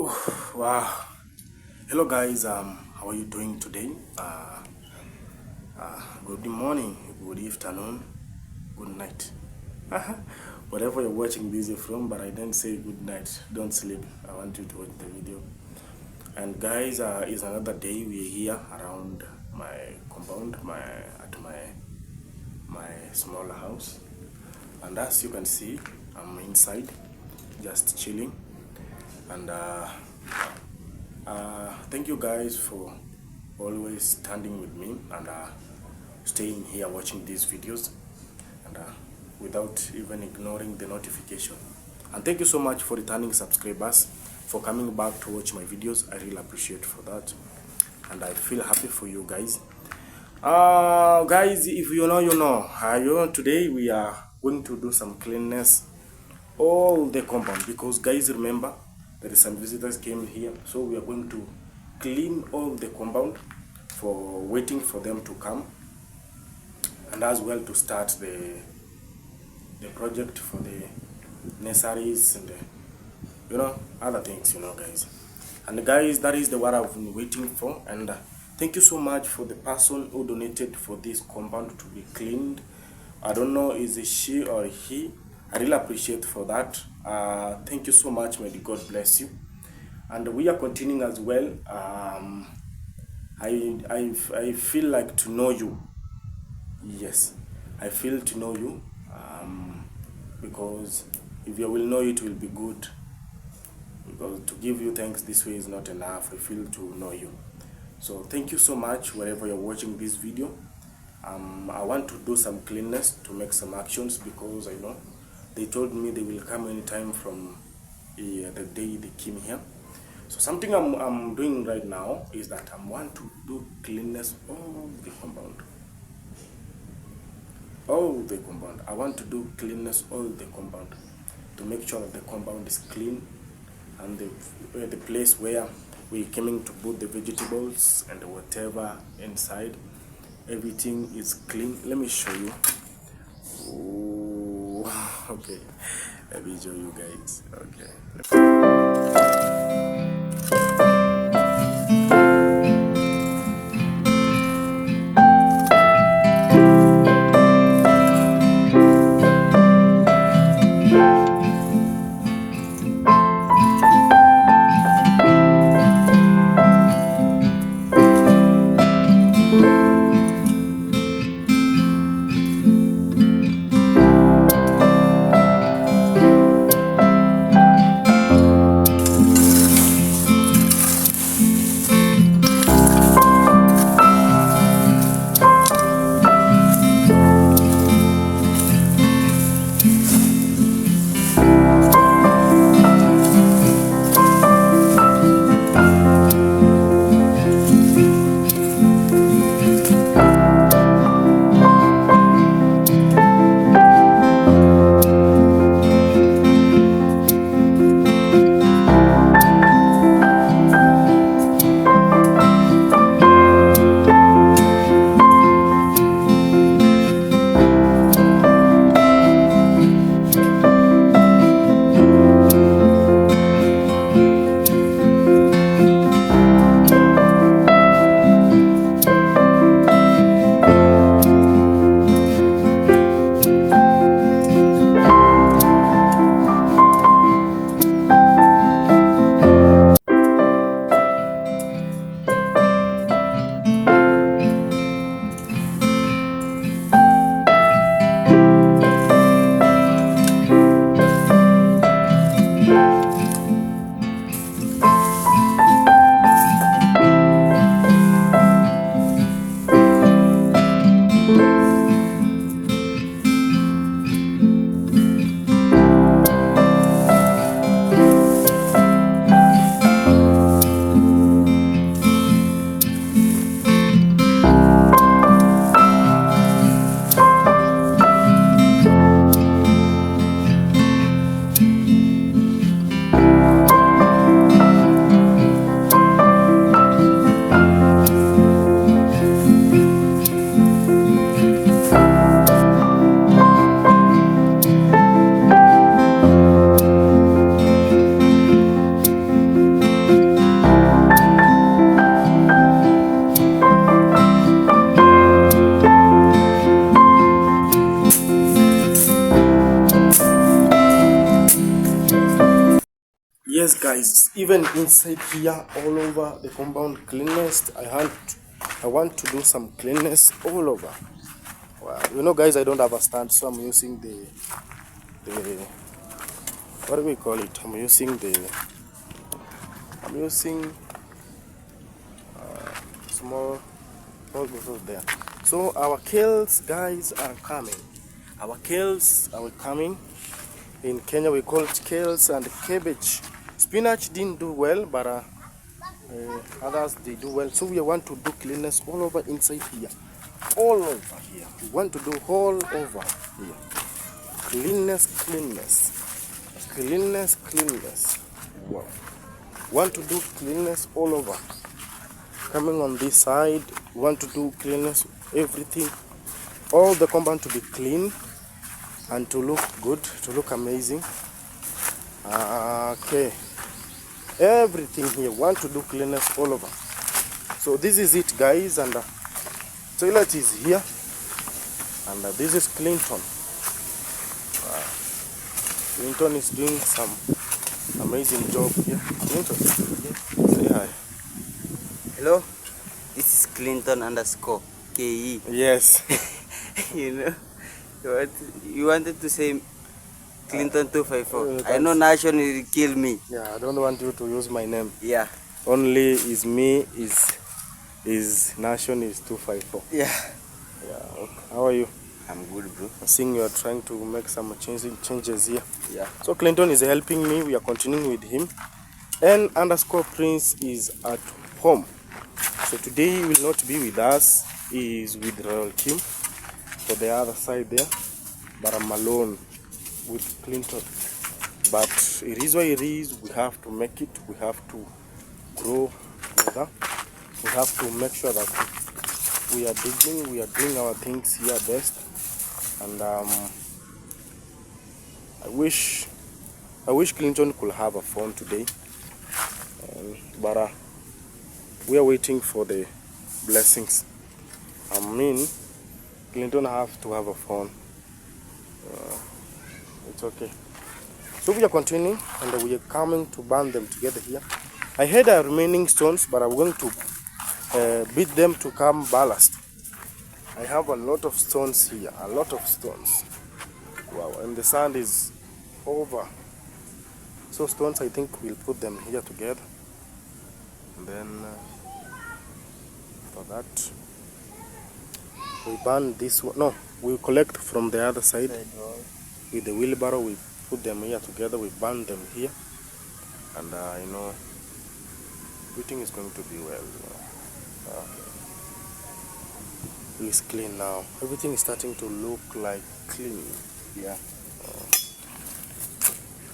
Wow. Hello guys, how are you doing today? Good morning, good afternoon, good night. Whatever you're watching this from, but I didn't say good night. Don't sleep. I want you to watch the video. And guys, it's another day. We're here around my compound, my small house. And as you can see, I'm inside, just chilling. And thank you guys for always standing with me and staying here watching these videos and without even ignoring the notification. And thank you so much for returning subscribers, for coming back to watch my videos. I really appreciate for that, and I feel happy for you guys. Guys, if you know, you know. Today we are going to do some cleanness all the compound, because guys, remember there is some visitors came here, so we are going to clean all the compound for waiting for them to come, and as well to start the project for the nurseries and other things, guys. And guys, that is the what I've been waiting for. And thank you so much for the person who donated for this compound to be cleaned. I don't know is it she or he. I really appreciate for that. Thank you so much. May God bless you. And we are continuing as well. I feel like to know you. Yes, I feel to know you. Because if you will know it will be good. Because to give you thanks this way is not enough. I feel to know you. So thank you so much wherever you're watching this video. I want to do some cleanness to make some actions, because I know they told me they will come anytime from the day they came here. So something I'm doing right now is that I want to do cleanness all the compound. All the compound. I want to do cleanness all the compound to make sure that the compound is clean, and the place where we're coming to put the vegetables and whatever inside, everything is clean. Let me show you. Oh, okay, let me show you guys. Okay. Yes guys, even inside here, all over the compound, cleanliness. I want to do some cleanliness all over. Wow, you know guys, I don't have a stand, so I'm using the what do we call it? I'm using small bottles there. So our kales guys are coming. Our kales are coming. In Kenya we call it kales and cabbage. Spinach didn't do well, but others they do well. So we want to do cleanliness all over inside here. All over here. We want to do all over here. Cleanliness. Wow. Want to do cleanliness all over. Coming on this side, want to do cleanliness, everything. All the compound to be clean and to look good, to look amazing. Okay. Everything here, want to do cleanliness all over. So this is it guys, and toilet is here, and this is Clinton. Clinton is doing some amazing job here. Clinton, say hi. Hello, this is Clinton _ KE. Yes. You know, you wanted to say Clinton 254. I know Nation will kill me. Yeah, I don't want you to use my name. Yeah. Only is me, is Nation is 254. Yeah. Yeah. How are you? I'm good, bro. I think you are trying to make some changes here. Yeah. So Clinton is helping me. We are continuing with him. And _Prince is at home. So today he will not be with us. He is with Royal Team for the other side there. But I'm alone with Clinton. But it is what it is. We have to make it. We have to grow together. We have to make sure that we are doing our things here best. And I wish Clinton could have a phone today, but we are waiting for the blessings. I mean, Clinton have to have a phone. It's okay. So we are continuing, and we are coming to band them together here. I had remaining stones, but I'm going to beat them to come ballast. I have a lot of stones here, a lot of stones. Wow, and the sand is over. So stones, I think we'll put them here together. And then after that, we burn this one. No, we collect from the other side with the wheelbarrow. We put them here together. We burn them here, and you know, everything is going to be well. It's clean now. Everything is starting to look like clean. Yeah.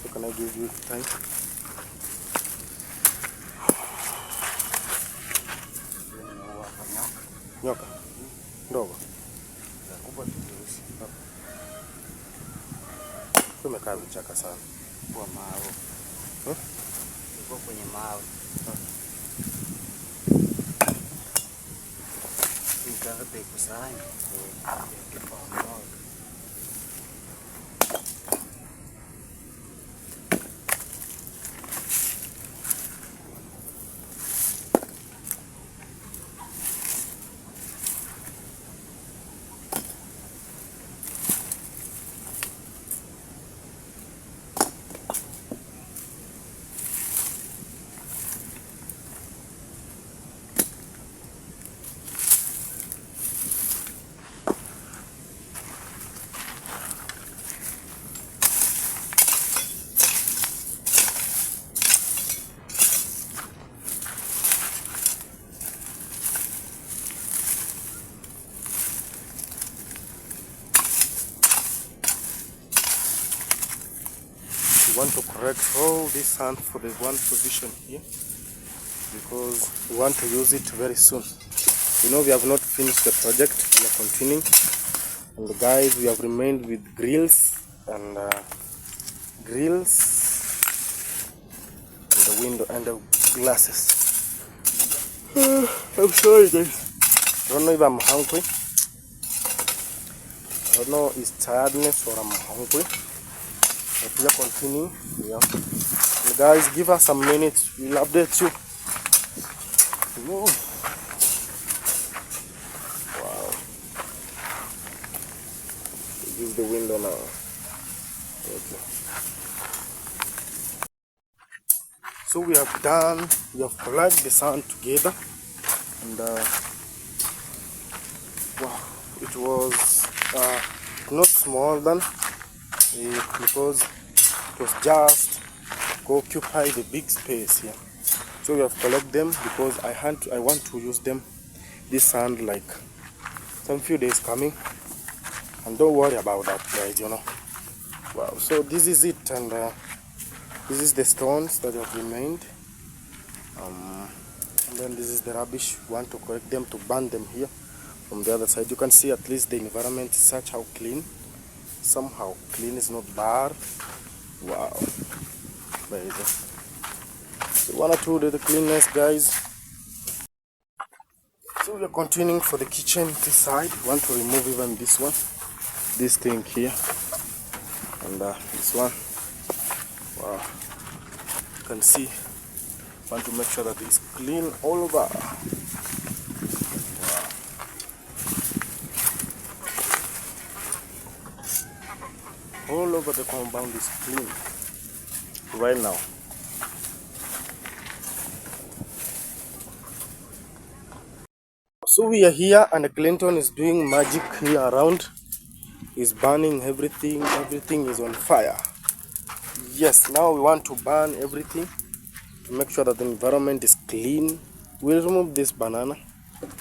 So can I give you time? Nyoka. Ndogo. Tumekaa vichaka sana. Kwa mawe. Iko kwenye mawe. Nikakata ikusanya. We want to correct all this sand for the one position here, because we want to use it very soon. You know, we have not finished the project. We are continuing, and guys, we have remained with grills and the window and the glasses. I'm sorry guys, I don't know if I'm hungry. I don't know if it's tiredness or I'm hungry. But we are continuing. Yeah. And guys, give us some minutes, we'll update you. Ooh. Wow, use the window now. Okay. So we have done, we have collected the sand together, and wow, it was not small then, because it was just to occupy the big space here. So we have collected them because I want to use them, this sand, like some few days coming, and don't worry about that, guys, you know. Wow, so this is it, and this is the stones that have remained, and then this is the rubbish. We want to collect them to burn them here from the other side. You can see at least the environment is such how clean, somehow clean, is not bad. Wow, amazing. So one or two the cleanness, guys. So we are continuing for the kitchen this side. We want to remove even this one, this thing here, and this one. Wow, you can see, want to make sure that it's clean all over. Wow. All over the compound is clean right now. So we are here, and Clinton is doing magic here around. He's burning everything. Everything is on fire. Yes, now we want to burn everything to make sure that the environment is clean. We'll remove this banana.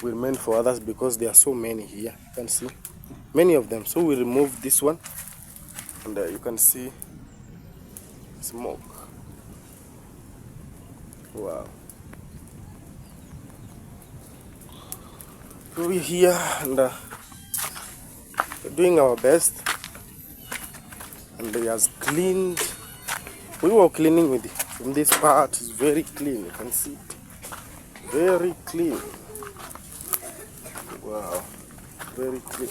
We'll remain for others because there are so many here. You can see many of them. So we remove this one, and you can see smoke. Wow. So we're here, and we're doing our best, and they has cleaned. We were cleaning with it. From this part is very clean. You can see it. Very clean. Wow. Very clean.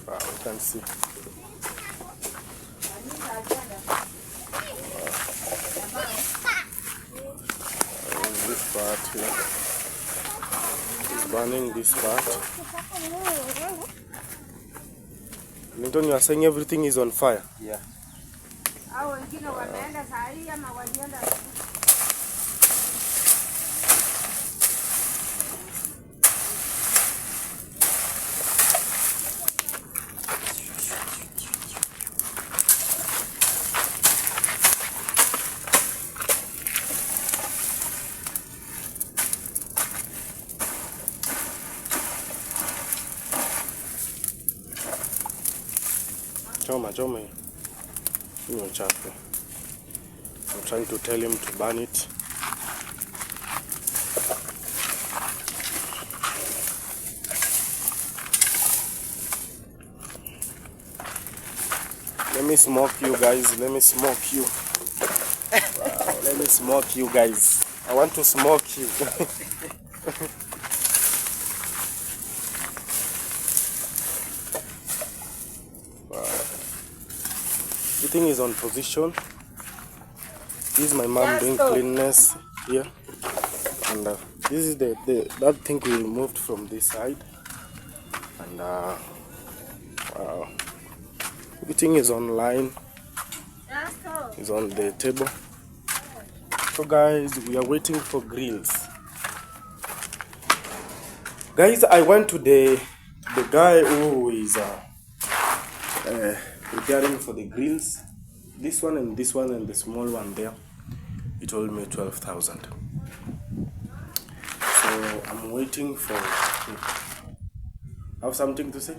Wow, you can see. This part here is burning this part. Linton, you are saying everything is on fire? Yeah. Choma. No chafu. I'm trying to tell him to burn it. Let me smoke you guys. Let me smoke you. Wow, let me smoke you guys. I want to smoke you. Everything is on position. This is my mom doing cleanness here, and this is that thing we removed from this side, and wow, everything is online. Is on the table. So guys, we are waiting for grills. Guys, I went to the guy who is preparing for the grills. This one and the small one there. He told me 12,000. So I'm waiting for. Have something to say?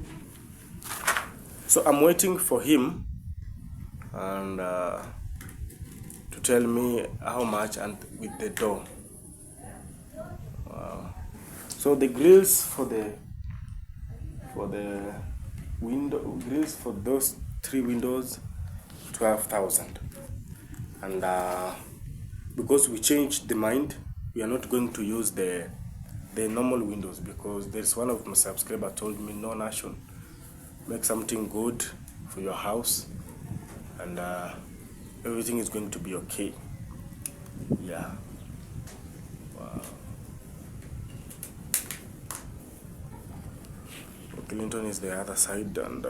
So I'm waiting for him and to tell me how much and with the door. So the grills for the window grills for those 3 windows, 12,000, and because we changed the mind, we are not going to use the normal windows, because there's one of my subscriber told me, no, Nation, make something good for your house, and everything is going to be okay. Yeah. Wow. Clinton is the other side, and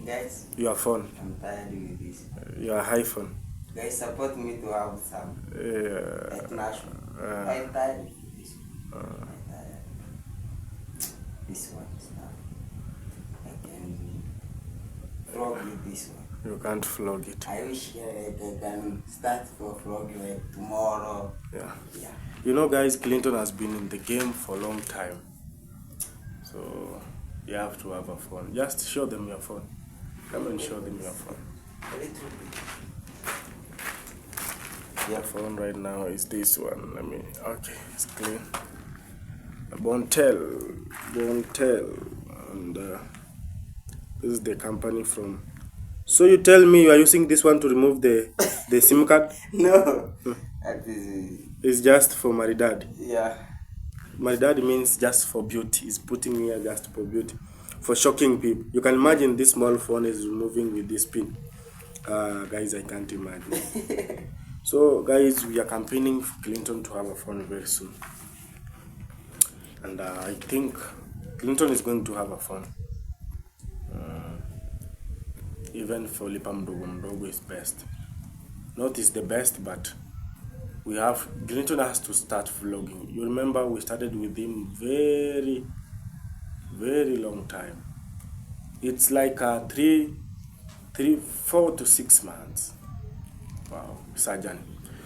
Guys, your phone, I'm tired with this. your iPhone. Guys, support me to have some like national. I'm tired with this. I'm tired. This one is not. I can vlog with this one. You can't flog it. I wish I can start for vlog like tomorrow. Yeah. Yeah. You know, guys, Clinton has been in the game for a long time. So you have to have a phone. Just show them your phone. Come and show them your phone. A little bit. Your phone right now is this one. Let me. Okay, it's clean. Bontel, and this is the company from. So you tell me you are using this one to remove the SIM card? No, that is It's just for Maridad. yeah. Maridad means just for beauty. It's putting here just for beauty, for shocking people. You can imagine this small phone is removing with this pin. Guys, I can't imagine. So guys, we are campaigning for Clinton to have a phone very soon, and I think Clinton is going to have a phone. Even for Lipa Mdogo Mdogo is best. Not is the best, but we have Clinton has to start vlogging. You remember we started with him very long time. It's like 4 to 6 months. Wow, surgeon.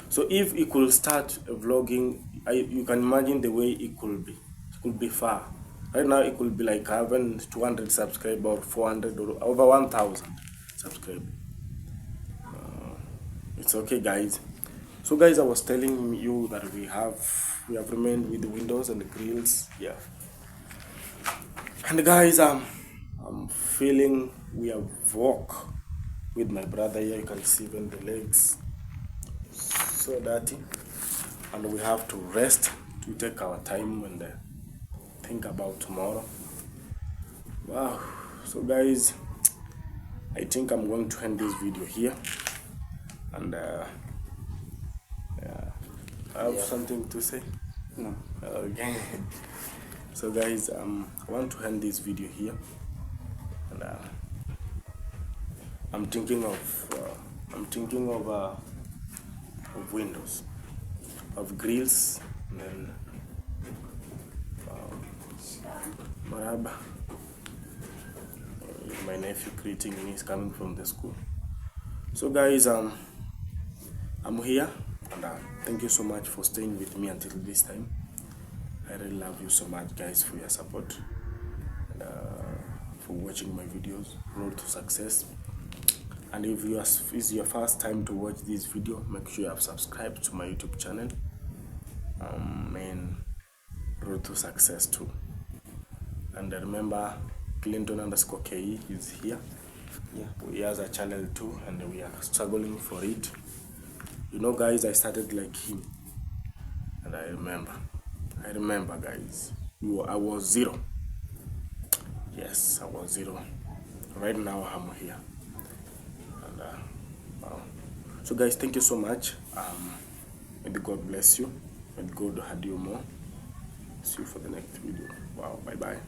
So if he could start vlogging, you can imagine the way it could be. It could be far. Right now it could be like having 200 subscribers or 400 or over 1,000 subscribers. It's okay, guys. So guys, I was telling you that we have remained with the windows and the grills. Yeah. And guys, I'm feeling we have walk with my brother here. You can see even the legs so dirty, and we have to rest to take our time and think about tomorrow. Wow. So guys, I think I'm going to end this video here, and yeah, I have something to say. No. Okay. So guys, I want to end this video here, and I'm thinking of windows, of grills, and then Maraba. My nephew greeting me, is coming from the school. So guys, I'm here, and thank you so much for staying with me until this time. I really love you so much, guys, for your support, and for watching my videos, Road to Success. And if it's your first time to watch this video, make sure you have subscribed to my YouTube channel, and Road to Success too. And remember, Clinton_KE is here. Yeah, he has a channel too, and we are struggling for it. You know, guys, I started like him, and I remember, guys, I was zero. Yes, I was zero. Right now, I'm here. And wow. So, guys, thank you so much. May God bless you. May God add you more. See you for the next video. Wow, bye bye.